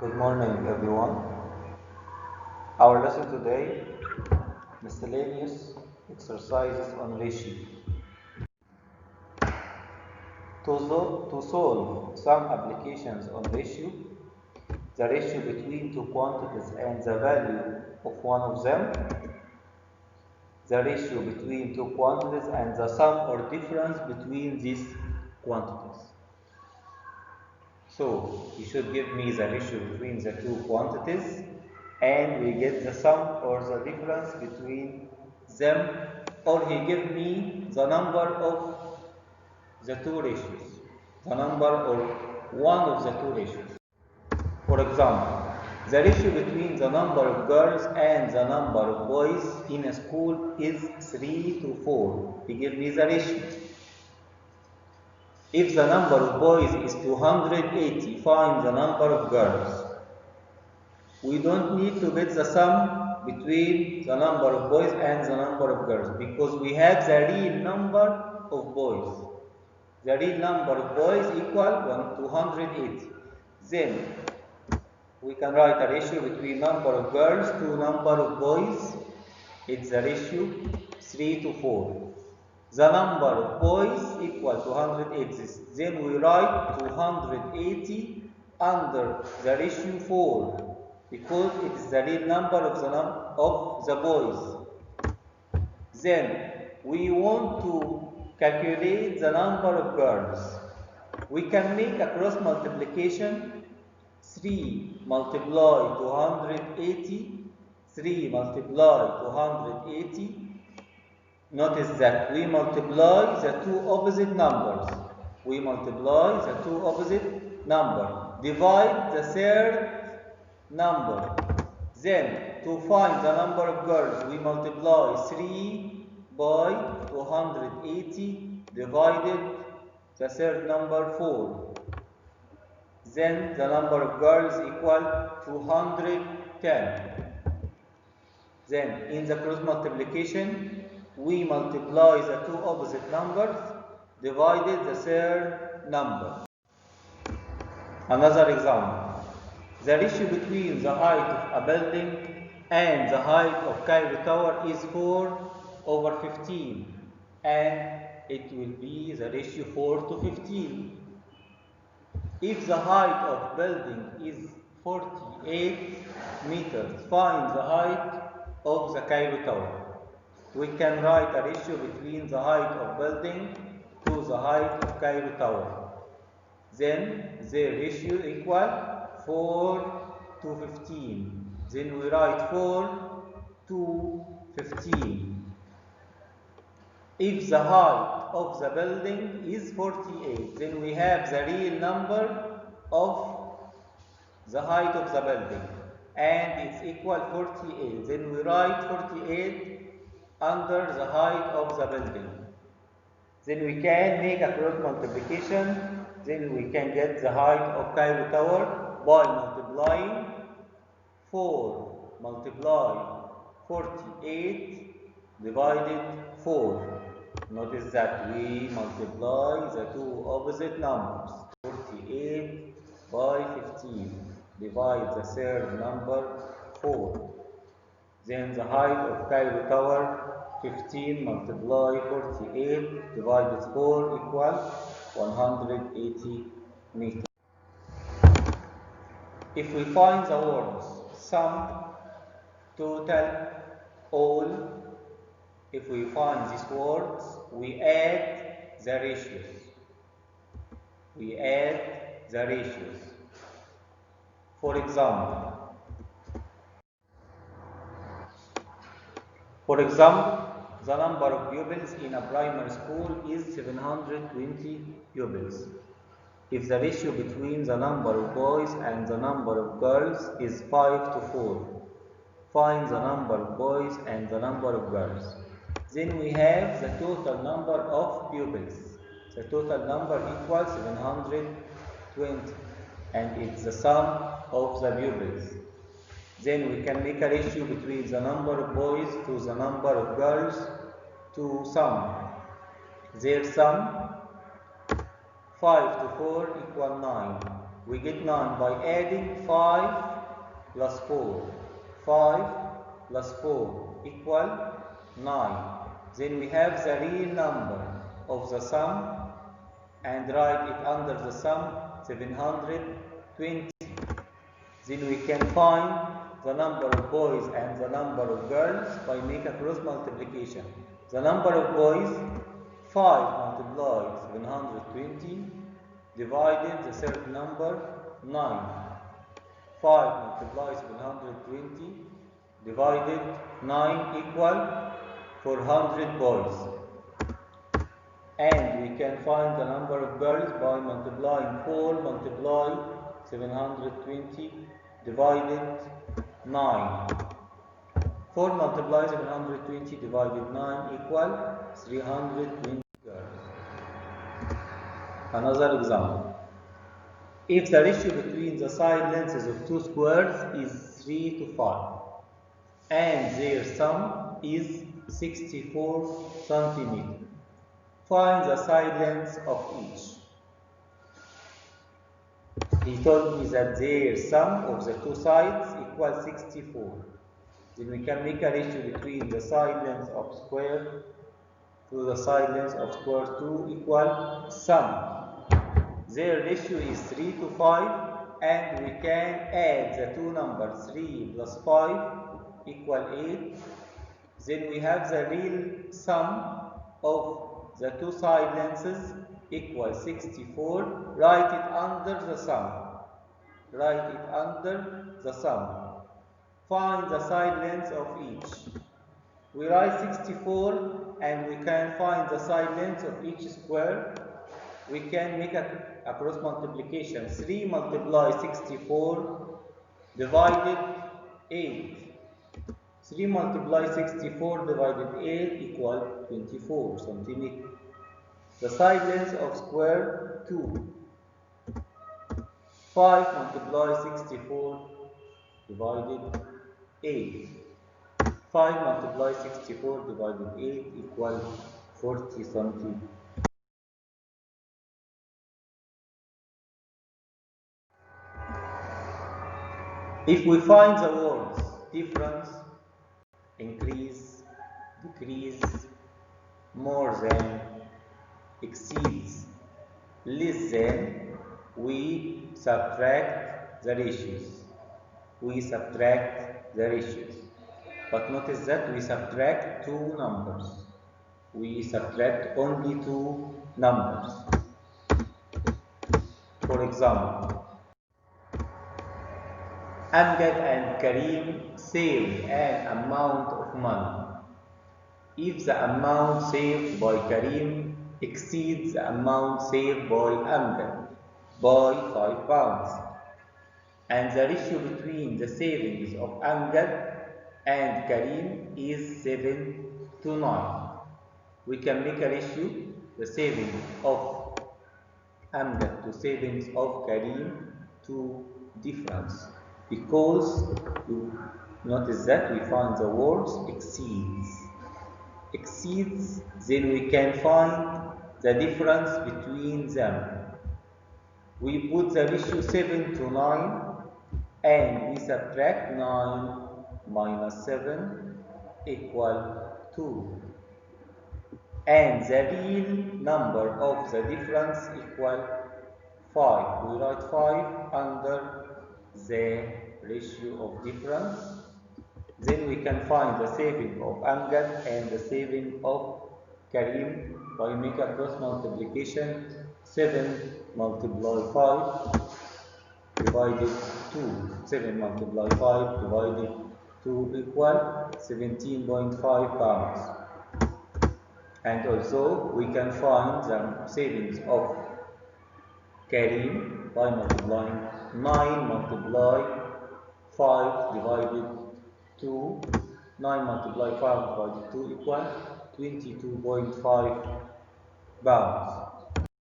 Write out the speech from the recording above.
Good morning, everyone. Our lesson today, miscellaneous exercises on ratio. To solve some applications on ratio, the ratio between two quantities and the value of one of them, the ratio between two quantities and the sum or difference between these quantities. So, he should give me the ratio between the two quantities and we get the sum or the difference between them, or he give me the number of the two ratios, the number or one of the two ratios. For example, the ratio between the number of girls and the number of boys in a school is 3 to 4. He give me the ratio. If the number of boys is 280, find the number of girls. We don't need to get the sum between the number of boys and the number of girls because we have the real number of boys. The real number of boys equal 280. Then we can write a ratio between number of girls to number of boys. It's the ratio 3 to 4. The number of boys equal 280. Then we write 280 under the ratio 4 because it is the real number of the boys. Then we want to calculate the number of girls. We can make a cross multiplication. 3 multiply 280, 3 multiply 280. Notice that we multiply the two opposite numbers. We multiply the two opposite numbers. Divide the third number. Then, to find the number of girls, we multiply 3 by 280 divided the third number 4. Then the number of girls equal 210. Then in the cross multiplication, we multiply the two opposite numbers divided the third number. Another example. The ratio between the height of a building and the height of Cairo Tower is 4/15, and it will be the ratio 4 to 15. If the height of building is 48 meters, find the height of the Cairo Tower. We can write a ratio between the height of building to the height of Cairo Tower. Then the ratio equal 4 to 15. Then we write 4 to 15. If the height of the building is 48, then we have the real number of the height of the building, and it's equal 48. Then we write 48 under the height of the building. Then we can make a cross multiplication. Then we can get the height of Cairo Tower by multiplying 4 multiply 48 divided 4. Notice that we multiply the two opposite numbers. 48 by 15. Divide the third number 4. Then the height of Cairo Tower 15 multiply 48 divided 4 equal 180 meters. If we find the words sum, total, all, if we find these words, we add the ratios. We add the ratios. For example, the number of pupils in a primary school is 720 pupils. If the ratio between the number of boys and the number of girls is 5 to 4, find the number of boys and the number of girls. Then we have the total number of pupils. The total number equals 720, and it's the sum of the pupils. Then we can make a ratio between the number of boys to the number of girls to sum. Their sum 5 to 4 equal 9. We get 9 by adding 5 plus 4. 5 plus 4 equal 9. Then we have the real number of the sum and write it under the sum 720. Then we can find the number of boys and the number of girls by make a cross multiplication. The number of boys 5 multiplied 720 divided the third number 9. 5 multiplied 720 divided 9 equal 400 boys. And we can find the number of girls by multiplying 4 multiply 720 divided 9. 4 multiply 720 divided 9 equal 320 girls. Another example. If the ratio between the side lengths of two squares is 3 to 5 and their sum is 64 centimeters, find the side lengths of each. He told me that their sum of the two sides equals 64. Then we can make a ratio between the side lengths of square to the side lengths of square 2 equal sum. Their ratio is 3 to 5 and we can add the two numbers 3 plus 5 equal 8. Then we have the real sum of the two side lengths equals 64. Write it under the sum. Write it under the sum. Find the side lengths of each. We write 64 and we can find the side lengths of each square. We can make a cross multiplication. 3 multiply 64 divided 8. 3 multiply 64 divided 8 equal 24 centimeters. The side length of square 2. 5 multiply 64 divided 8. 5 multiply 64 divided 8 equal 40 centimeters. If we find the words difference, increase, decrease, more than, exceeds, less than, we subtract the ratios. We subtract the ratios. But notice that we subtract two numbers. We subtract only two numbers. For example, Amjad and Karim saved an amount of money. If the amount saved by Karim exceeds the amount saved by Amjad by £5, and the ratio between the savings of Amjad and Karim is 7 to 9, we can make a ratio, the savings of Amjad to savings of Karim to difference. Because you notice that we find the words exceeds. Exceeds, then we can find the difference between them. We put the ratio 7 to 9 and we subtract 9 minus 7 equal 2. And the real number of the difference equal 5. We write 5 under the ratio of difference. Then we can find the saving of Amjad and the saving of Karim by make a cross multiplication. 7 multiply 5 divided 2. 7 multiply 5 divided 2 equal 17.5 pounds. And also we can find the savings of Karim by multiplying 9 multiply 5 divided 2. 9 multiply 5 divided 2 equal 22.5 pounds.